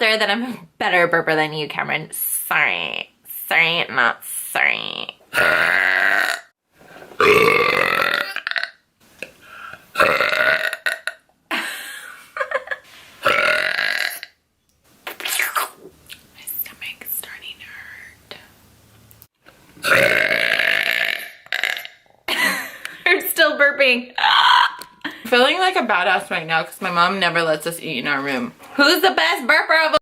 that I'm a better burper than you, Cameron. Sorry. Sorry, not sorry. Burping. I'm feeling like a badass right now because my mom never lets us eat in our room. Who's the best burper of